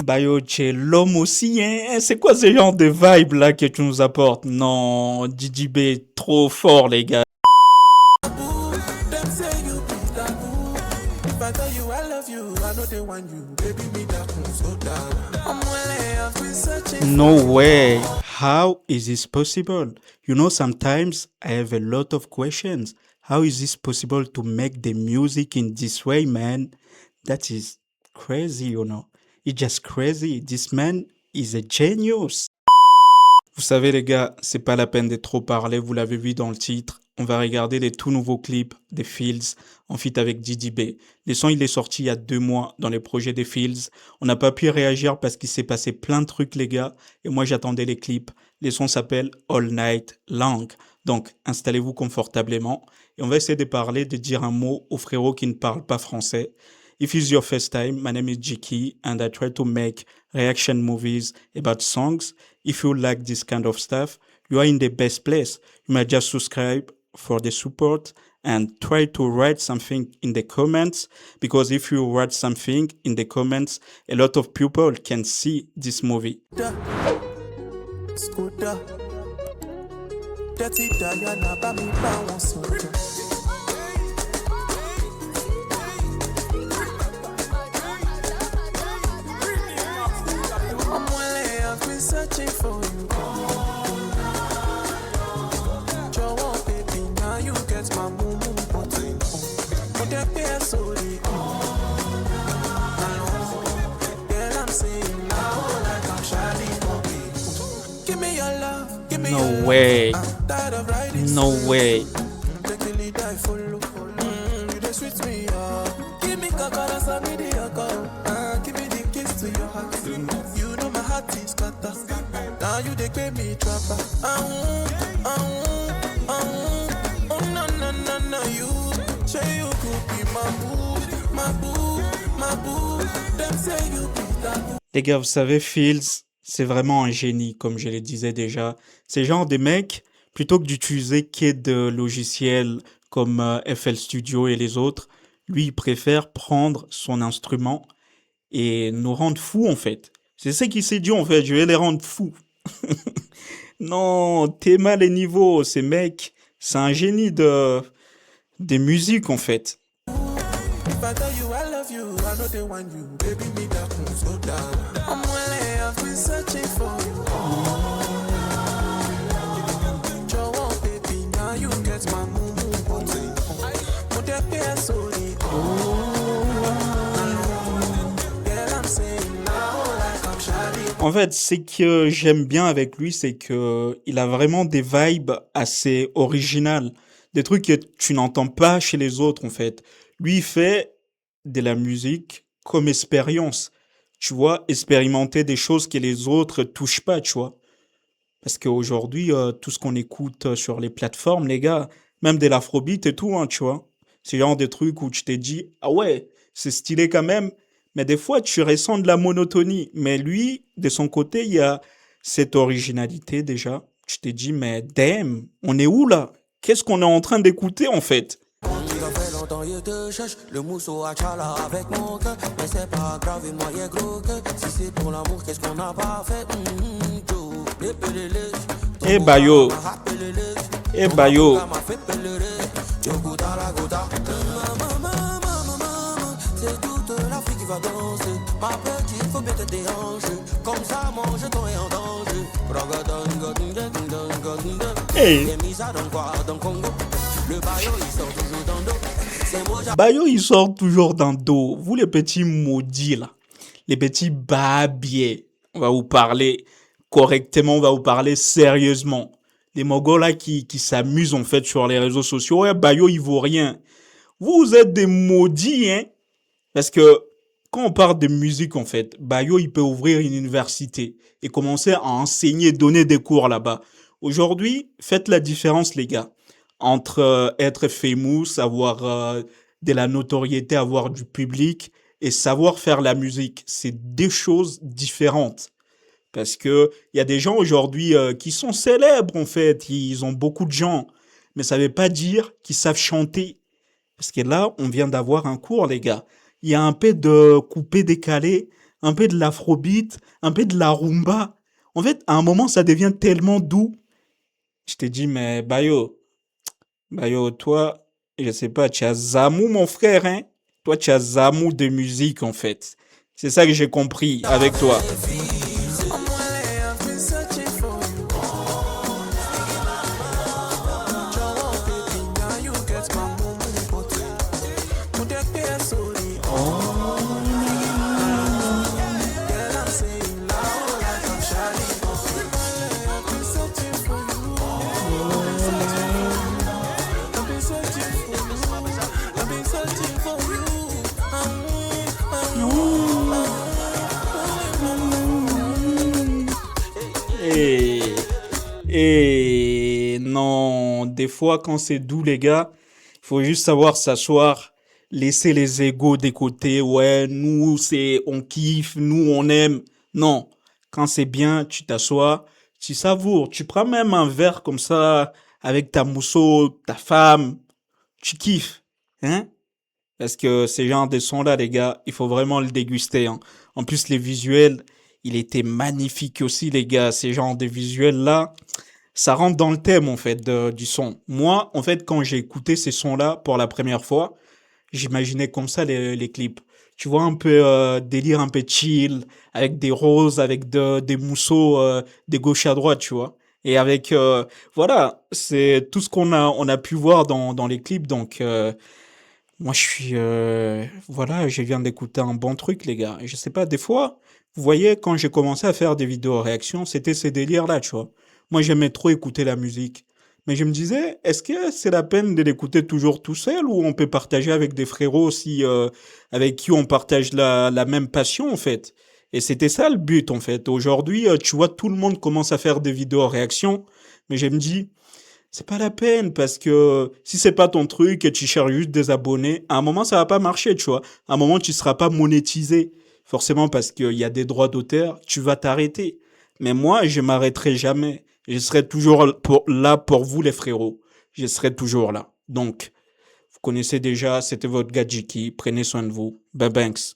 Bayo, c'est l'homme aussi, hein. C'est quoi ce genre de vibe là que tu nous apportes? Non, DJB, trop fort, les gars. No way. How is this possible? You know, sometimes I have a lot of questions. How is this possible to make the music in this way, man? That is crazy, you know. It's just crazy. This man is a genius. Vous savez, les gars, c'est pas la peine de trop parler. Vous l'avez vu dans le titre. On va regarder les tout nouveaux clips des Fields en feat avec Didi B. Le son, il est sorti il y a 2 mois dans les projets des Fields. On n'a pas pu réagir parce qu'il s'est passé plein de trucs, les gars. Et moi, j'attendais les clips. Les sons s'appellent All Night Long. Donc, installez-vous confortablement. Et on va essayer de parler, de dire un mot aux frérots qui ne parlent pas français. If it's your first time, my name is Jiki and I try to make reaction movies about songs. If you like this kind of stuff, you are in the best place. You might just subscribe for the support and try to write something in the comments, because if you write something in the comments, a lot of people can see this movie. Scooter. Dirty Diana, searching for you. Joe, baby, now you get my moon button. Put that bear solely. Girl, I'm saying now like I'm Charlie Bobby. Give me your love, give me no way. No way. Take die for look. You just switch me up. Give me kakara, send me the account. Give me the kiss to your heart. You know my heart is scatter. Now you they pay me trapper. Oh no, you say you could be my boo. Them say you be that boo. Les gars, vous savez, Fields, c'est vraiment un génie, comme je le disais déjà. C'est genre des mecs, plutôt que d'utiliser que de logiciels comme FL Studio et les autres, lui, il préfère prendre son instrument et nous rendre fous, en fait. C'est ce qu'il s'est dit, en fait. Je vais les rendre fous. Non, t'es mal les niveaux. Ces mecs, c'est un génie des musiques, en fait. En fait, ce que j'aime bien avec lui, c'est que il a vraiment des vibes assez originales, des trucs que tu n'entends pas chez les autres, en fait. Lui, il fait de la musique comme expérience, tu vois, expérimenter des choses que les autres touchent pas, tu vois. Parce qu'aujourd'hui, tout ce qu'on écoute sur les plateformes, les gars, même de l'afrobeat et tout, hein, tu vois, c'est genre des trucs où tu t'es dit, ah ouais, c'est stylé quand même, mais des fois, tu ressens de la monotonie. Mais lui, de son côté, il y a cette originalité déjà. Tu t'es dit, mais damn, on est où là? Qu'est-ce qu'on est en train d'écouter en fait? Le mousseau à Tchala avec mon cœur, mais c'est pas grave, et moi y'a gros que si c'est pour l'amour, qu'est-ce qu'on n'a pas fait? Eh Bayo, eh Bayo. C'est toute l'Afrique qui va danser. Ma petite, faut bien te déranger. Comme ça, mon jeton est en danger. Hey. Le Bayo, il sort toujours dans le dos. Bayo, il sort toujours dans le dos. Vous, les petits maudits, là. Les petits babiers. On va vous parler correctement, on va vous parler sérieusement. Les Mongols, là, qui s'amusent, en fait, sur les réseaux sociaux. Ouais, Bayo, il vaut rien. Vous êtes des maudits, hein. Parce que quand on parle de musique, en fait, Bayo, il peut ouvrir une université et commencer à enseigner, donner des cours là-bas. Aujourd'hui, faites la différence, les gars, entre être famous, avoir de la notoriété, avoir du public et savoir faire la musique. C'est deux choses différentes. Parce que il y a des gens aujourd'hui qui sont célèbres, en fait. Ils ont beaucoup de gens. mais ça veut pas dire qu'ils savent chanter. Parce que là, on vient d'avoir un cours, les gars. Il y a un peu de coupé décalé, un peu de l'afrobeat, un peu de la rumba. En fait, à un moment, ça devient tellement doux. Je t'ai dit, mais Bayo, toi, je sais pas, tu as Zamou, mon frère, hein? Toi, tu as Zamou de musique, en fait. C'est ça que j'ai compris avec toi. Et, et non, des fois, quand c'est doux, les gars, il faut juste savoir s'asseoir, laisser les égos de côté. Ouais, nous, on kiffe, nous, on aime. Non, quand c'est bien, tu t'assois, tu savoures. Tu prends même un verre comme ça, avec ta mousseau, ta femme, tu kiffes. Hein? Parce que ces genres de sons-là, les gars, il faut vraiment le déguster, hein. En plus, les visuels, il était magnifique aussi, les gars. Ces genres de visuels-là, ça rentre dans le thème, en fait, du son. Moi, en fait, quand j'ai écouté ces sons-là pour la première fois, j'imaginais comme ça les clips. Tu vois, un peu délire un peu chill, avec des roses, avec des mousseaux de gauche à droite, tu vois. Et avec, voilà, c'est tout ce on a pu voir dans les clips. Donc, moi, voilà, je viens d'écouter un bon truc, les gars. Je sais pas, des fois, vous voyez, quand j'ai commencé à faire des vidéos réactions, c'était ces délires-là, tu vois. Moi, j'aimais trop écouter la musique. Mais je me disais, est-ce que c'est la peine de l'écouter toujours tout seul ou on peut partager avec des frérots aussi, avec qui on partage la même passion, en fait? Et c'était ça le but, en fait. Aujourd'hui, tu vois, tout le monde commence à faire des vidéos réactions, mais je me dis, c'est pas la peine parce que si c'est pas ton truc et tu cherches juste des abonnés, à un moment ça va pas marcher, tu vois. À un moment tu seras pas monétisé. Forcément parce qu'il y a des droits d'auteur, tu vas t'arrêter. Mais moi, je m'arrêterai jamais. Je serai toujours là pour vous les frérots. Je serai toujours là. Donc, vous connaissez déjà, c'était votre gars Jiki. Prenez soin de vous. Bye banks.